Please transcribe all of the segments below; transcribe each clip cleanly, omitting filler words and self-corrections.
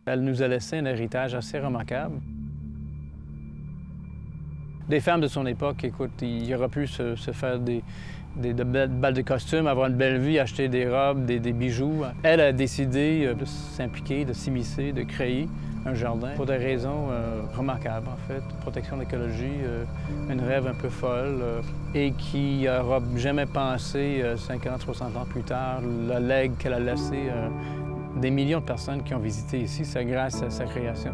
Elle nous a laissé un héritage assez remarquable. Des femmes de son époque, écoute, il aurait pu se faire des belles balles de costume, avoir une belle vie, acheter des robes, des bijoux. Elle a décidé de s'impliquer, de s'immiscer, de créer un jardin pour des raisons remarquables, en fait. Protection de l'écologie, une rêve un peu folle et qui n'aura jamais pensé, 50, 60 ans plus tard, le legs qu'elle a laissé des millions de personnes qui ont visité ici, c'est grâce à sa création.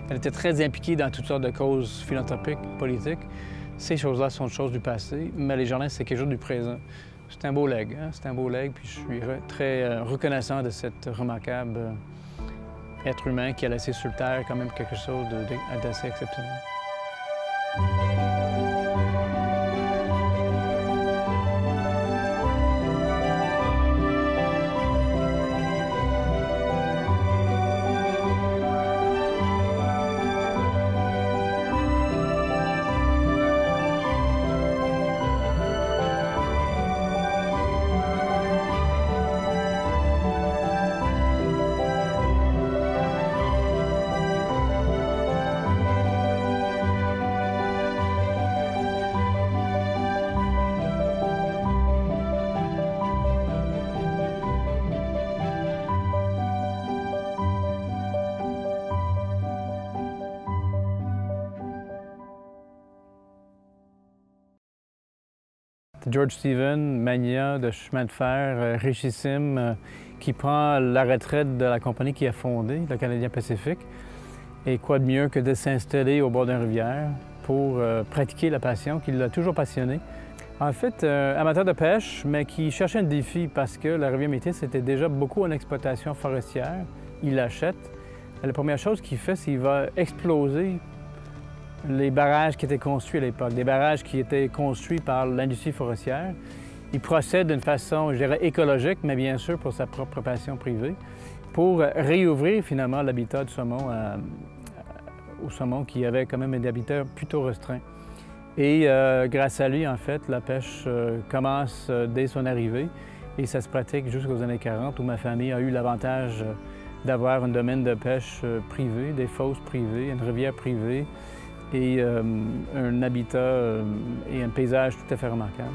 Elle était très impliquée dans toutes sortes de causes philanthropiques, politiques. Ces choses-là sont des choses du passé, mais les jardins, c'est quelque chose du présent. C'est un beau legs, hein? C'est un beau legs, puis je suis très reconnaissant de cet remarquable être humain qui a laissé sur le terre quand même quelque chose d'assez exceptionnel. George Stephen, magnat de chemin de fer, richissime, qui prend la retraite de la compagnie qu'il a fondée, le Canadien Pacifique. Et quoi de mieux que de s'installer au bord d'une rivière pour pratiquer la passion qui l'a toujours passionné. En fait, amateur de pêche, mais qui cherchait un défi parce que la rivière Métis était déjà beaucoup en exploitation forestière. Il l'achète. La première chose qu'il fait, c'est qu'il va exploser les barrages qui étaient construits à l'époque, des barrages qui étaient construits par l'industrie forestière. Il procède d'une façon, je dirais, écologique, mais bien sûr pour sa propre passion privée, pour réouvrir finalement l'habitat du saumon au saumon qui avait quand même un habitat plutôt restreint. Et grâce à lui, en fait, la pêche commence dès son arrivée et ça se pratique jusqu'aux années 40 où ma famille a eu l'avantage d'avoir un domaine de pêche privé, des fosses privées, une rivière privée, et un habitat et un paysage tout à fait remarquable.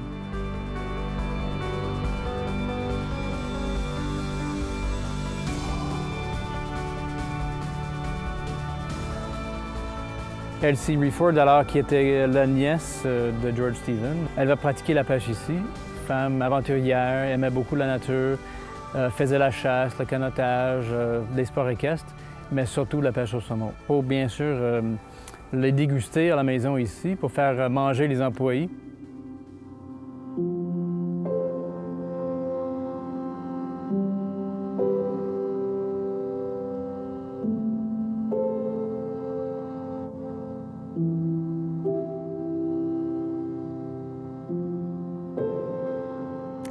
Elsie Reford, alors, qui était la nièce de George Stephen, elle va pratiquer la pêche ici. Femme aventurière, aimait beaucoup la nature, faisait la chasse, le canotage, des sports équestres, mais surtout la pêche au saumon. Pour bien sûr les déguster à la maison ici, pour faire manger les employés.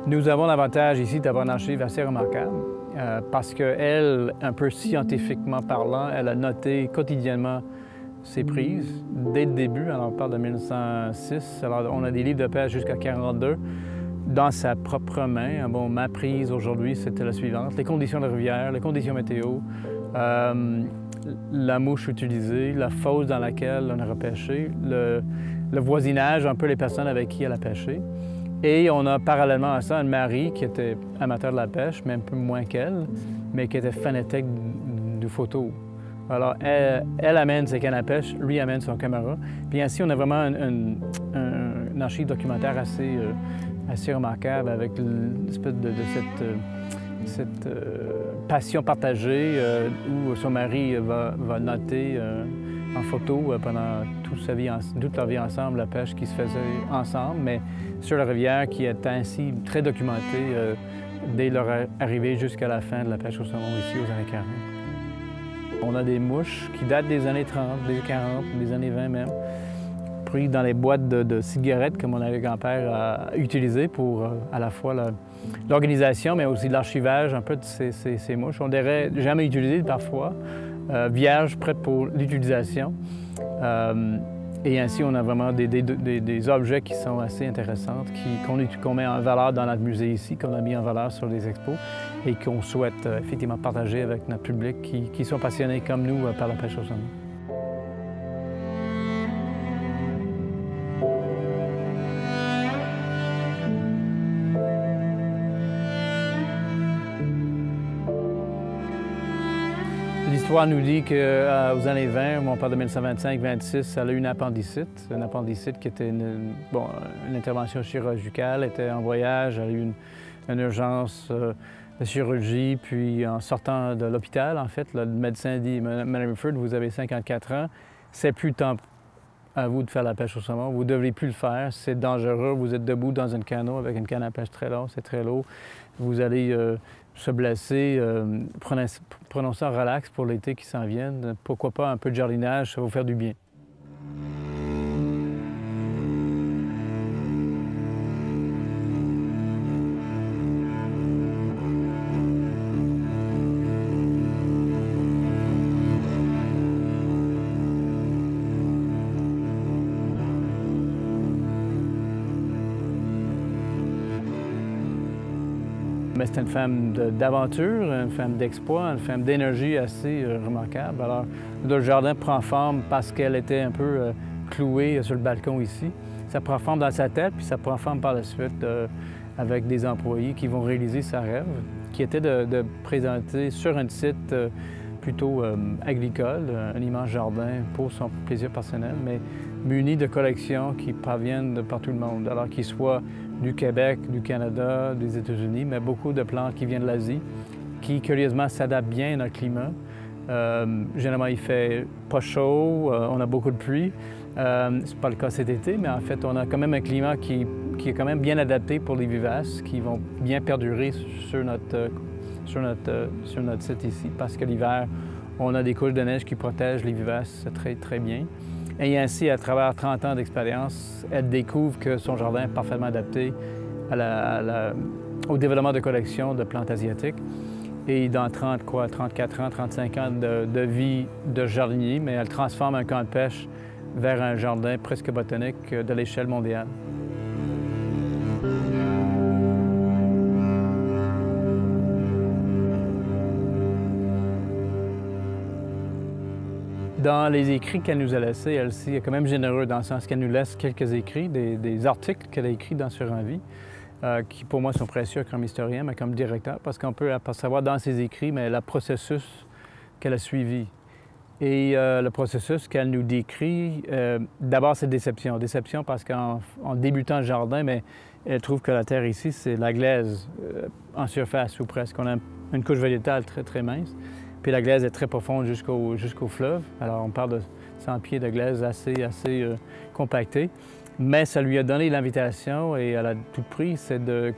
Nous avons l'avantage ici d'avoir une archive assez remarquable parce qu'elle, un peu scientifiquement parlant, elle a noté quotidiennement ses prises dès le début. Alors, on parle de 1906. Alors, on a des livres de pêche jusqu'à 42 dans sa propre main. Bon, ma prise aujourd'hui, c'était la suivante. Les conditions de rivière, les conditions météo, la mouche utilisée, la fosse dans laquelle on a repêché, le voisinage, un peu les personnes avec qui elle a pêché. Et on a parallèlement à ça un mari qui était amateur de la pêche, mais un peu moins qu'elle, mais qui était fanatique de photos. Alors, elle amène ses cannes à pêche, lui amène son caméra. Puis ainsi, on a vraiment un archive documentaire assez remarquable avec l'espèce de cette passion partagée où son mari va noter en photo pendant toute leur vie ensemble, la pêche qui se faisait ensemble, mais sur la rivière qui est ainsi très documentée dès leur arrivée jusqu'à la fin de la pêche au saumon ici aux années 40. On a des mouches qui datent des années 30, des 40, des années 20 même, pris dans les boîtes de cigarettes que mon arrière-grand-père a utilisées pour à la fois l'organisation, mais aussi l'archivage un peu de ces mouches. On dirait jamais utilisées parfois, vierges, prêtes pour l'utilisation. Et ainsi, on a vraiment des objets qui sont assez intéressants, qu'on met en valeur dans notre musée ici, qu'on a mis en valeur sur les expos. et qu'on souhaite effectivement partager avec notre public qui sont passionnés comme nous par la pêche au saumon. L'histoire nous dit qu'aux années 20, on parle de 1925-26, elle a eu une appendicite qui était une intervention chirurgicale, elle était en voyage, elle a eu une urgence de chirurgie, puis en sortant de l'hôpital, en fait, le médecin dit « Madame Rufford, vous avez 54 ans, c'est plus temps à vous de faire la pêche au saumon, vous ne devriez plus le faire, c'est dangereux, vous êtes debout dans un canot avec une canne à pêche très longue, c'est très lourd, vous allez se blesser, prenons ça relax pour l'été qui s'en vient, pourquoi pas un peu de jardinage, ça va vous faire du bien. » C'est une femme d'aventure, une femme d'exploit, une femme d'énergie assez remarquable. Alors, le jardin prend forme parce qu'elle était un peu clouée sur le balcon ici. Ça prend forme dans sa tête, puis ça prend forme par la suite avec des employés qui vont réaliser sa rêve, qui était de présenter sur un site plutôt agricole, un immense jardin pour son plaisir personnel, mais muni de collections qui proviennent de partout le monde. Alors qu'il soit du Québec, du Canada, des États-Unis, mais beaucoup de plantes qui viennent de l'Asie, qui curieusement s'adaptent bien à notre climat. Généralement, il fait pas chaud, on a beaucoup de pluie. C'est pas le cas cet été, mais en fait, on a quand même un climat qui est quand même bien adapté pour les vivaces, qui vont bien perdurer sur notre site ici, parce que l'hiver, on a des couches de neige qui protègent les vivaces très, très bien. Et ainsi, à travers 30 ans d'expérience, elle découvre que son jardin est parfaitement adapté au développement de collections de plantes asiatiques. Et dans 34 ans, 35 ans de vie de jardinier, mais elle transforme un camp de pêche vers un jardin presque botanique de l'échelle mondiale. Dans les écrits qu'elle nous a laissés, Elsie est quand même généreuse dans le sens qu'elle nous laisse quelques écrits, des articles qu'elle a écrits dans Sur Envie, qui pour moi sont précieux comme historien, mais comme directeur, parce qu'on peut savoir dans ses écrits, mais le processus qu'elle a suivi. Et le processus qu'elle nous décrit, d'abord c'est déception. Déception parce qu'en débutant le jardin, mais elle trouve que la terre ici, c'est la glaise en surface ou presque. On a une couche végétale très, très mince. Puis la glaise est très profonde jusqu'au fleuve. Alors on parle de 100 pieds de glaise assez compactée. Mais ça lui a donné l'invitation et elle a tout pris, c'est de,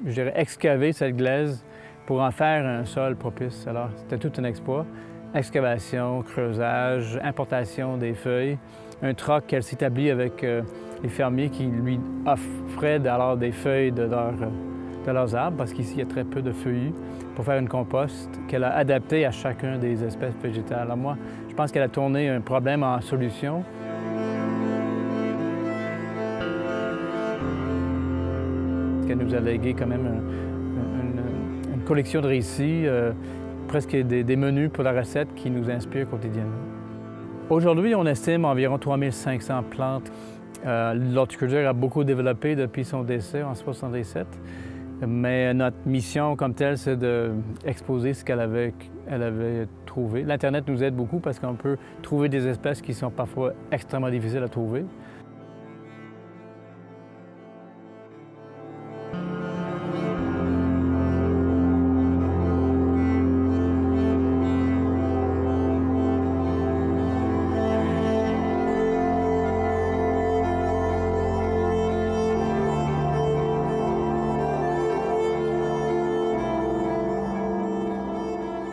je dirais, excaver cette glaise pour en faire un sol propice. Alors c'était tout un exploit. Excavation, creusage, importation des feuilles, un troc qu'elle s'établit avec les fermiers qui lui offraient alors des feuilles de leurs arbres, parce qu'ici il y a très peu de feuillus, pour faire une compost qu'elle a adaptée à chacune des espèces végétales. Alors moi, je pense qu'elle a tourné un problème en solution. Elle nous a légué quand même une collection de récits, presque des menus pour la recette qui nous inspirent quotidiennement. Aujourd'hui, on estime environ 3500 plantes. L'horticulture a beaucoup développé depuis son décès en 1977. Mais notre mission comme telle, c'est d'exposer ce qu'elle avait trouvé. L'Internet nous aide beaucoup parce qu'on peut trouver des espèces qui sont parfois extrêmement difficiles à trouver.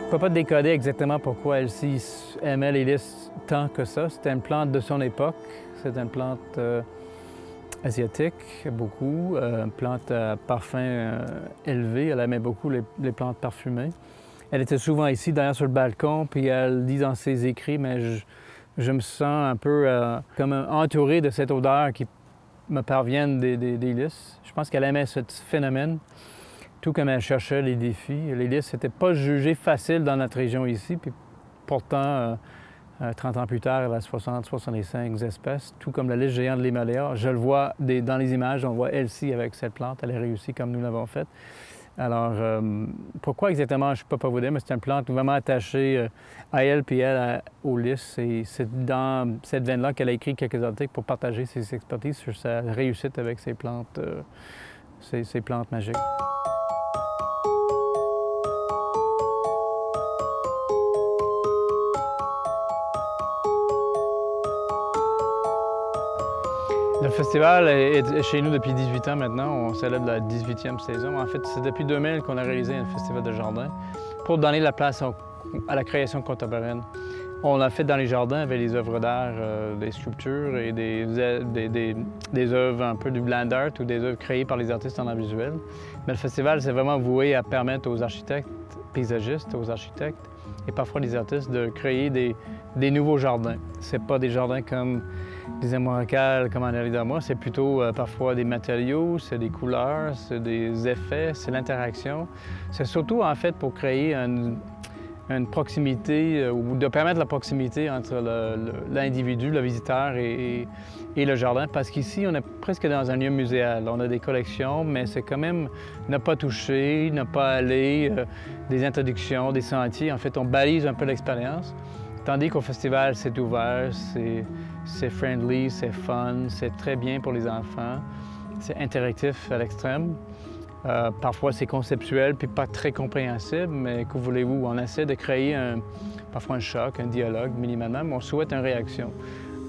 Je ne peux pas décoder exactement pourquoi Elsie aimait les lys tant que ça. C'était une plante de son époque. C'est une plante asiatique, beaucoup. Une plante à parfum élevé. Elle aimait beaucoup les plantes parfumées. Elle était souvent ici, derrière sur le balcon, puis elle dit dans ses écrits, mais je me sens un peu comme entouré de cette odeur qui me parvient des lys. Je pense qu'elle aimait ce phénomène. tout comme elle cherchait les défis. Les listes n'étaient pas jugées faciles dans notre région ici, puis pourtant, 30 ans plus tard, elle a 60-65 espèces, tout comme la liste géante de l'Himalaya. Je le vois dans les images, on voit Elsie avec cette plante, elle a réussi comme nous l'avons fait. Alors, pourquoi exactement, je ne peux pas vous dire, mais c'est une plante vraiment attachée à elle puis elle aux lys. Et c'est dans cette veine-là qu'elle a écrit quelques articles pour partager ses expertises sur sa réussite avec ces plantes magiques. Le festival est chez nous depuis 18 ans maintenant. On célèbre la 18e saison. En fait, c'est depuis 2000 qu'on a réalisé un festival de jardin pour donner la place à la création contemporaine. On l'a fait dans les jardins avec les œuvres d'art, des sculptures et des œuvres un peu du land art ou des œuvres créées par les artistes en art visuel. Mais le festival, c'est vraiment voué à permettre aux architectes, paysagistes, aux architectes et parfois les artistes de créer des nouveaux jardins. C'est pas des jardins comme des amoracales comme en Eridama, c'est plutôt parfois des matériaux, c'est des couleurs, c'est des effets, c'est l'interaction. C'est surtout en fait pour créer une proximité ou de permettre la proximité entre l'individu, le visiteur et le jardin, parce qu'ici, on est presque dans un lieu muséal. On a des collections, mais c'est quand même ne pas toucher, ne pas aller, des introductions, des sentiers. En fait, on balise un peu l'expérience, tandis qu'au festival, c'est ouvert, c'est friendly, c'est fun, c'est très bien pour les enfants, c'est interactif à l'extrême. Parfois, c'est conceptuel puis pas très compréhensible, mais que voulez-vous? On essaie de créer parfois un choc, un dialogue minimalement, mais on souhaite une réaction.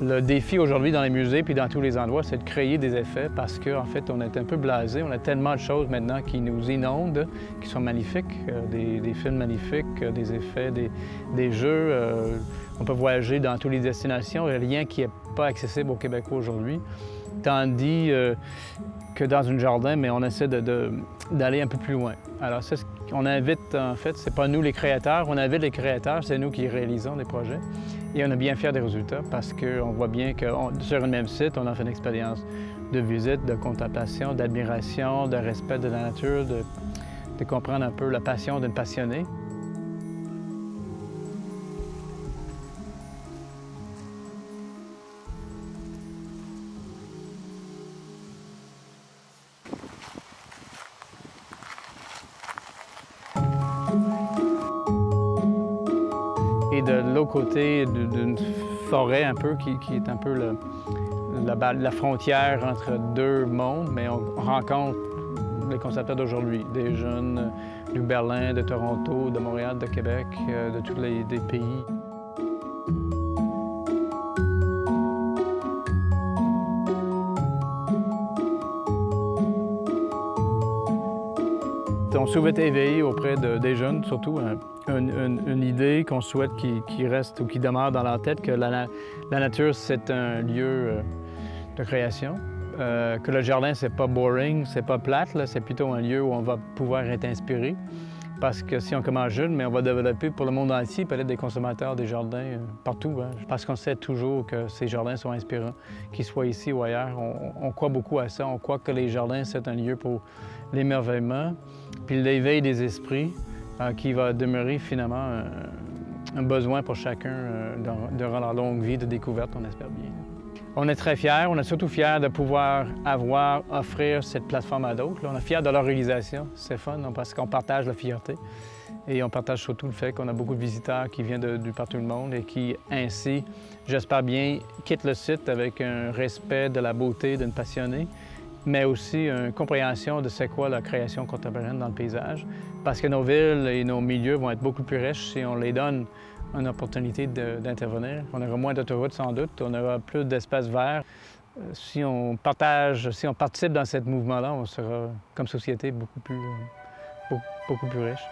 Le défi aujourd'hui dans les musées puis dans tous les endroits, c'est de créer des effets parce qu'en fait, on est un peu blasé. On a tellement de choses maintenant qui nous inondent, qui sont magnifiques, des films magnifiques, des effets, des jeux. On peut voyager dans toutes les destinations. Il n'y a rien qui n'est pas accessible aux Québécois aujourd'hui. Tandis que dans un jardin, mais on essaie d'aller un peu plus loin. Alors ça, on invite, en fait, c'est pas nous les créateurs, on invite les créateurs, c'est nous qui réalisons des projets. Et on est bien fiers des résultats parce qu'on voit bien que sur un même site, on a fait une expérience de visite, de contemplation, d'admiration, de respect de la nature, de comprendre un peu la passion d'une passionnée. Et de l'autre côté d'une forêt un peu qui est un peu la frontière entre deux mondes, mais on rencontre les concepteurs d'aujourd'hui, des jeunes de Berlin, de Toronto, de Montréal, de Québec, de tous les pays. On souhaite éveiller auprès des jeunes, surtout, une idée qu'on souhaite qui reste ou qui demeure dans leur tête, que la nature, c'est un lieu de création, que le jardin, c'est pas boring, c'est pas plate, c'est plutôt un lieu où on va pouvoir être inspiré. Parce que si on commence jeune, mais on va développer pour le monde entier peut-être des consommateurs des jardins partout. Parce qu'on sait toujours que ces jardins sont inspirants, qu'ils soient ici ou ailleurs. On croit beaucoup à ça. On croit que les jardins, c'est un lieu pour l'émerveillement, puis l'éveil des esprits qui va demeurer finalement un besoin pour chacun durant leur longue vie de découverte, on espère bien. On est très fiers, on est surtout fiers de pouvoir offrir cette plateforme à d'autres. On est fiers de leur réalisation, c'est fun parce qu'on partage la fierté et on partage surtout le fait qu'on a beaucoup de visiteurs qui viennent du partout du monde et qui ainsi, j'espère bien, quittent le site avec un respect de la beauté d'une passionnée, mais aussi une compréhension de c'est quoi la création contemporaine dans le paysage, parce que nos villes et nos milieux vont être beaucoup plus riches si on les donne une opportunité d'intervenir. On aura moins d'autoroutes sans doute, on aura plus d'espaces verts. Si on participe dans ce mouvement-là, on sera, comme société, beaucoup plus riche.